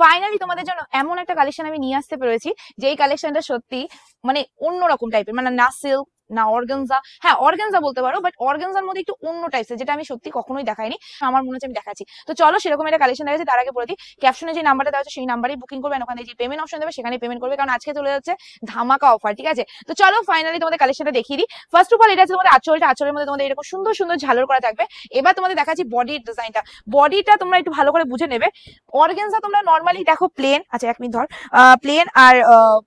Finally তোমাদের জন্য এমন একটা কালেকশন আমি নিয়ে আসতে পেরেছি, যেই কালেকশনটা সত্যি মানে অন্যরকম টাইপের, মানে না সিল্ক না অর্গানজা, হ্যাঁ অর্গানজা বলতে পারো, বাট অর্গানজার মধ্যে একটু অন্য টাইপের, যেটা আমি সত্যি কখনোই দেখাইনি। আমার মনে হচ্ছে আমি দেখাচ্ছি। তো চলো সেরকম একটা কালেকশন দেখাচ্ছি। তার আগে বলে দিই, ক্যাপশনে যে নাম্বারটা দেওয়া আছে সেই নাম্বারেই বুকিং করবে, ওখানে যে পেমেন্ট অপশন দেবে সেখানে পেমেন্ট করবে, কারণ আজকে চলে যাচ্ছে ধামাকা অফার, ঠিক আছে? তো চলো ফাইনালি তোমাদের কালেকশনটা দেখিয়ে দিই। ফার্স্ট অফ অল এটা আছে তোমাদের আঁচলটা, আঁচলের মধ্যে তোমাদের এরকম সুন্দর সুন্দর ঝালর করা থাকবে। এবার তোমাদের দেখাচ্ছি বডির ডিজাইনটা। বডিটা তোমরা একটু ভালো করে বুঝে নেবে। অর্গানজা তোমরা নর্মালি দেখো প্লেন, আচ্ছা এক মিনিট ধর, প্লেন আর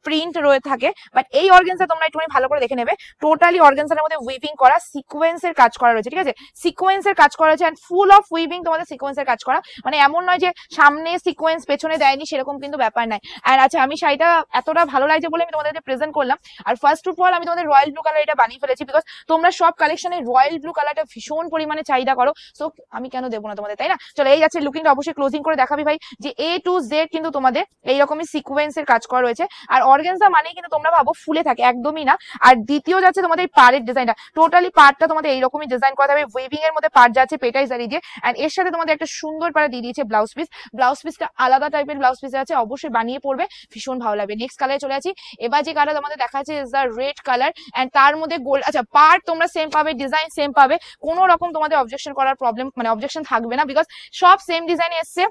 প্রিন্ট রয়ে থাকে, বাট এই অর্গানজা তোমরা একটু ভালো করে দেখে নেবে। টোটালি অর্গানজার মধ্যে উইভিং করা, সিকোয়েন্সের কাজ করা রয়েছে, ঠিক আছে? সিকোয়েন্সের কাজ করা রয়েছে, এন্ড ফুল অফ উইভিং তোমাদের সিকোয়েন্সের কাজ করা, মানে এমন নয় যে সামনে সিকোয়েন্স পেছনে দেয়নি, সেরকম কিন্তু ব্যাপার নাই। আর আচ্ছা আমি শাড়িটা এতটা ভালো লাগছে বলে আমি তোমাদের প্রেজেন্ট করলাম। আর ফার্স্ট অফ অল আমি তোমাদের রয়্যাল ব্লু কালার এটা বানিয়ে ফেলেছি, বিকজ তোমরা সব কালেকশনে রয়্যাল ব্লু কালারটা ভীষণ পরিমাণে চাহিদা করো, সো আমি কেন দেবো না তোমাদের, তাই না? চলো এই যাচ্ছে লুকিংটা, অবশ্যই ক্লোজিং করে দেখাবি ভাই, যে A to Z কিন্তু তোমাদের এইরকমই সিকোয়েন্সের কাজ করা রয়েছে। আর অর্গানজা মানে কিন্তু তোমরা ভাবো ফুলে থাকে, একদমই না। আর দ্বিতীয় যাচ্ছে তোমাদের পাড়ের ডিজাইনটা, টোটালি পাড়টা তোমাদের এইরকমই ডিজাইন করা হবে, উইভিং এর মধ্যে পাড় যাচ্ছে পেটাই জারি দিয়ে, এন্ড এর সাথে তোমাদের একটা সুন্দর পাড়া দিয়ে দিয়েছে ব্লাউজ পিস। ব্লাউজ পিসটা আলাদা টাইপের ব্লাউজ পিস আছে, অবশ্যই বানিয়ে পড়বে, ভীষণ ভালো লাগবে। নেক্সট কালারে চলে আছি। এবার যে কালার তোমাদের দেখাচ্ছে is the red colour, and তার মধ্যে গোল্ড। আচ্ছা পার্ট তোমরা সেম পাবে, ডিজাইন সেম পাবে, কোনো রকম তোমাদের অবজেকশন করার প্রবলেম মানে অবজেকশন থাকবে না, বিকজ সব সেম ডিজাইনে এসছে।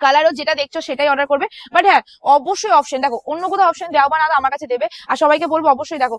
কালারও যেটা দেখছো সেটাই অর্ডার করবে, বাট হ্যাঁ অবশ্যই অপশন দেখো, অন্য কোথাও অপশন দেওয়া বা না আমার কাছে দেবে। আর সবাইকে বলবো অবশ্যই দেখো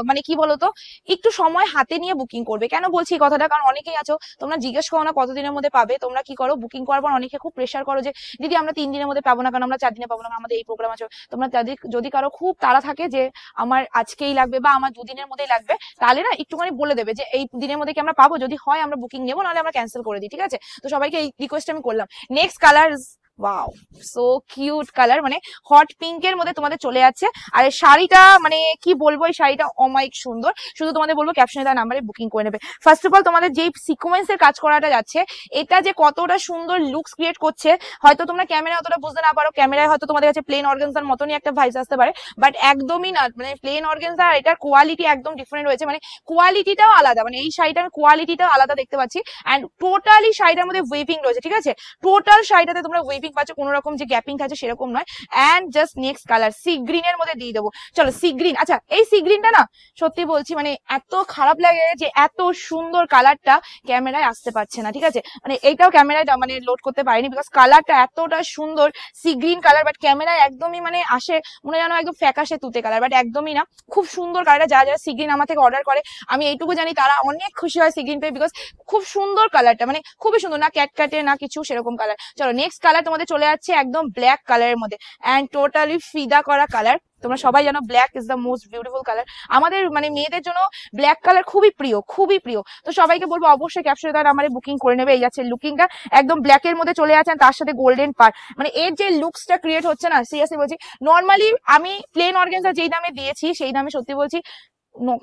মানে কি বলতো, একটু সময় হাতে নিয়ে বুকিং করবে। কেন বলছি এই কথাটা, কারণ অনেকেই আছো তোমরা জিজ্ঞেস করো না কতদিনের মধ্যে পাবে। তোমরা কি করো, বুকিং করার পর অনেকে খুব প্রেশার করো যে দিদি আমরা 3 দিনের মধ্যে পাবো না, কারণ আমরা 4 দিনে পাবো না, আমাদের এই প্রোগ্রাম আছে। তোমরা যদি কারো খুব তাড়া থাকে যে আমার আজকেই লাগবে বা আমার 2 দিনের মধ্যেই লাগবে, তাহলে না একটুখানি বলে দেবে যে এই দিনের মধ্যে কি আমরা পাবো, যদি হয় আমরা বুকিং নেবো, নাহলে আমরা ক্যান্সেল করে দিই, ঠিক আছে? তো সবাইকে এই রিকোয়েস্ট আমি করলাম। Next colour, wow so cute colour, মানে হট পিঙ্কের মধ্যে তোমাদের চলে যাচ্ছে। আর এই শাড়িটা মানে কি বলবো, এই শাড়িটা অমাইক সুন্দর। শুধু তোমাদের বলবো ক্যাপশনে তার নাম্বারে বুকিং করে নেবে। ফার্স্ট অফ অল তোমাদের যেই সিকোয়েন্সের কাজ করাটা যাচ্ছে, এটা যে কতটা সুন্দর লুকস ক্রিয়েট করছে, হয়তো তোমরা ক্যামেরায় অতটা বুঝতে না পারো, ক্যামেরায় হয়তো তোমাদের কাছে প্লেন অর্গানজার মতনই একটা ভাইস আসতে পারে, বাট একদমই না। মানে প্লেন অর্গানজা আর এটার কোয়ালিটি একদম ডিফারেন্ট রয়েছে, মানে কোয়ালিটিটাও আলাদা, মানে এই শাড়িটার কোয়ালিটিটাও আলাদা দেখতে পাচ্ছি। অ্যান্ড টোটালি শাড়িটার মধ্যে উইভিং রয়েছে, ঠিক আছে? টোটাল শাড়িটাতে তোমরা উইভিং পাচ্ছ, কোনো রকম যে গ্যাপিং থাকছে সেরকম নয়। And just next colour sea green এর মধ্যে দিয়ে দেবো। চলো সি গ্রিন, আচ্ছা এই সি গ্রিনটা না সত্যি বলছি মানে এত খারাপ লাগে যে এত সুন্দর কালারটা ক্যামেরায় আসতে পারছে না, ঠিক আছে? মানে এইটাও ক্যামেরায় মানে লোড করতে পারিনি, বিকজ কালারটা এতটা সুন্দর সি গ্রিন কালার, বাট ক্যামেরায় একদমই মানে আসে মনে জানো একদম ফ্যাকাশে তুতে কালার, বাট একদমই না। খুব সুন্দর কালারটা, যারা যারা সি গ্রিন আমার থেকে অর্ডার করে আমি এইটুকু জানি তারা অনেক খুশি হয় সি গ্রিন পেয়ে, বিকজ খুব সুন্দর কালারটা, মানে খুবই সুন্দর, না ক্যাটকাটে না কিছু সেরকম কালার। চলো নেক্সট কালার তোমাদের চলে যাচ্ছে একদম ব্ল্যাক কালারের মধ্যে, এন্ড টোটালি ফিদা করা কালার। তোমরা সবাই জানো black is the most beautiful colour, আমাদের মানে মেয়েদের জন্য ব্ল্যাক কালার খুবই প্রিয়, খুবই প্রিয়। তো সবাইকে বলবো অবশ্যই ক্যাপশনে তার নাম্বারে বুকিং করে নেবে। এই যাচ্ছে লুকিংটা, একদম ব্ল্যাক এর মধ্যে চলে যাচ্ছেন, তার সাথে গোল্ডেন পার, মানে এর যে লুকসটা ক্রিয়েট হচ্ছে না, সিরিয়াসলি বলছি। নর্মালি আমি প্লেন অর্গানজা যেই দামে দিয়েছি সেই দামে সত্যি বলছি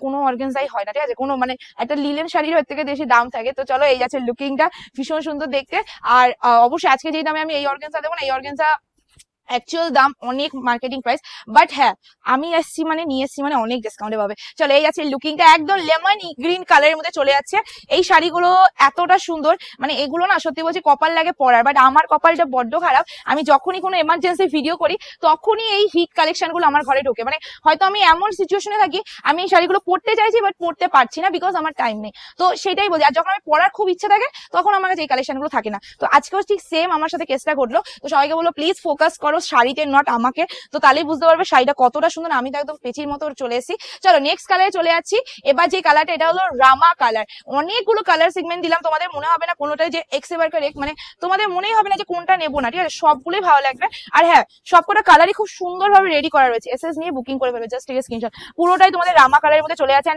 কোনো অর্গানজাই হয় না, ঠিক আছে? কোনো মানে একটা লিলেন শাড়ির এর থেকে বেশি দাম থাকে। তো চলো এই যাচ্ছে লুকিংটা, ভীষণ সুন্দর দেখতে। আর অবশ্যই আজকে যেই দামে আমি এই অর্গানজা দেবো না, এই অর্গানজা অ্যাকচুয়াল দাম অনেক মার্কেটিং প্রাইস, বাট হ্যাঁ আমি এসছি মানে নিয়ে এসছি মানে অনেক ডিসকাউন্টে পাবে। চলে এই যাচ্ছে লুকিংটা, একদম লেমন গ্রিন কালারের মধ্যে চলে যাচ্ছে। এই শাড়িগুলো এতটা সুন্দর, মানে এগুলো না সত্যি বলছি কপাল লাগে পরার, বাট আমার কপালটা বড্ড খারাপ। আমি যখনই কোনো এমার্জেন্সি ভিডিও করি তখনই এই হিট কালেকশন গুলো আমার ঘরে ঢোকে, মানে হয়তো আমি এমন সিচুয়েশনে থাকি আমি এই শাড়িগুলো পরতে চাইছি বাট পরতে পারছি না, বিকজ আমার টাইম নেই। তো সেটাই বলছি, আর যখন আমি পরার খুব ইচ্ছা থাকে তখন আমার কাছে এই কালেকশন গুলো থাকে না। তো আজকেও ঠিক সেম আমার সাথে কেসটা ঘটলো। তো সবাইকে বলবো প্লিজ ফোকাস করো শাড়িতে, নট আমাকে, তো তাহলেই বুঝতে পারবে শাড়িটা কতটা সুন্দর। আমি তো একদম পেচির মতো চলে এসেছি। চলো নেক্সট কালারে চলে যাচ্ছি। এবার যে কালারটা, এটা হলো রামা কালার। অনেকগুলো কালার সেগমেন্ট দিলাম, তোমাদের মনে হবে না কোনোটাই যে এক্স এবার এক, মানে তোমাদের মনেই হবে না যে কোনটা নেবো না, ঠিক আছে? সবগুলোই ভালো লাগবে। আর হ্যাঁ সবকটা কালারই খুব সুন্দরভাবে রেডি করা রয়েছে, এসএস নিয়ে বুকিং করে ফেলবে, জাস্ট টেক স্ক্রিনশট। পুরোটাই তোমাদের রামা কালারের মধ্যে চলে যাচ্ছে,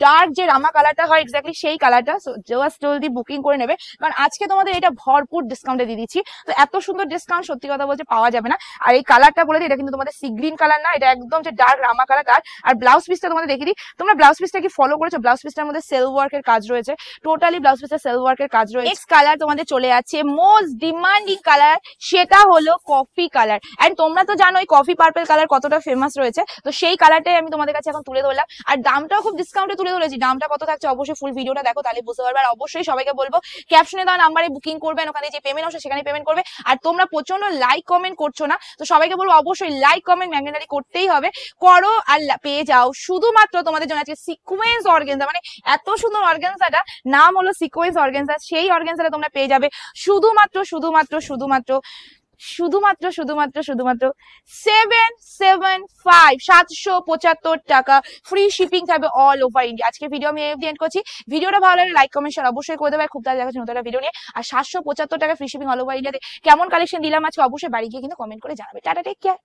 ডার্ক যে রামা কালারটা হয় এক্স্যাক্টলি সেই কালারটা। জাস্ট জলদি বুকিং করে নেবে, কারণ আজকে তোমাদের এটা ভরপুর ডিসকাউন্টে দিয়ে দিচ্ছি। তো এত সুন্দর ডিসকাউন্ট সত্যি কথা বলতে পাওয়া যাবে না। আর এই কালারটা বলে দিই, এটা কিন্তু তোমাদের সি গ্রিন কালার না, এটা একদম যে ডার্ক রামা কালার তার। আর ব্লাউজ পিসটা তোমাদের দেখিয়ে দিই, তোমরা ব্লাউজ পিসটা কি ফলো করেছো? ব্লাউজ পিসটার মধ্যে সেলফ ওয়ার্কের কাজ রয়েছে, টোটালি ব্লাউজ পিসের সেলফ ওয়ার্কের কাজ রয়েছে। নেক্সট কালার তোমাদের চলে যাচ্ছে মোস্ট ডিমান্ডিং কালার, সেটা হলো কফি কালার। এন্ড তোমরা তো জানো এই কফি পার্পল কালার কতটা ফেমাস রয়েছে, তো সেই কালারটাই আমি তোমাদের কাছে এখন তুলে ধরলাম। আর দামটাও খুব ডিসকাউন্টে তুলে ধরেছি, দামটা কত থাকছে অবশ্যই ফুল ভিডিওটা দেখো, তাহলে বুঝতে পারবে। আর অবশ্যই সবাইকে বলবো ক্যাপশনে দেওয়া নাম্বারে বুকিং করবেন, ওখানে যে পেমেন্ট হবে সেখানে পেমেন্ট করবে। আর তোমরা প্রচন্ড লাইক কমেন্ট করছো না, তো সবাইকে বলবো অবশ্যই লাইক কমেন্ট ম্যান্ডেটরি করতেই হবে, করো আর পেয়ে যাও শুধুমাত্র তোমাদের জন্য আজকে সিকোয়েন্স অর্গানজা। মানে এত সুন্দর অর্গানজাটা, নাম হলো সিকোয়েন্স অর্গানজা, সেই অর্গানজাটা তোমরা পেয়ে যাবে শুধুমাত্র শুধুমাত্র শুধুমাত্র শুধুমাত্র শুধুমাত্র শুধুমাত্র 775 টাকা। ফ্রি শিপিং থাকবে অল ওভার ইন্ডিয়া। আজকে ভিডিও আমি এন্ড করছি, ভিডিওটা ভালো লাগলে লাইক কমেন্ট শেয়ার অবশ্যই করে দেবে। খুব তাড়াতাড়ি দেখাচ্ছি নতুন একটা ভিডিও নিয়ে। আর 775 টাকা ফ্রি শিপিং অল ওভার ইন্ডিয়াতে কেমন কালেকশন দিলাম আজকে অবশ্যই বাড়ি গিয়ে কিন্তু কমেন্ট করে জানাবে। Tata, take care.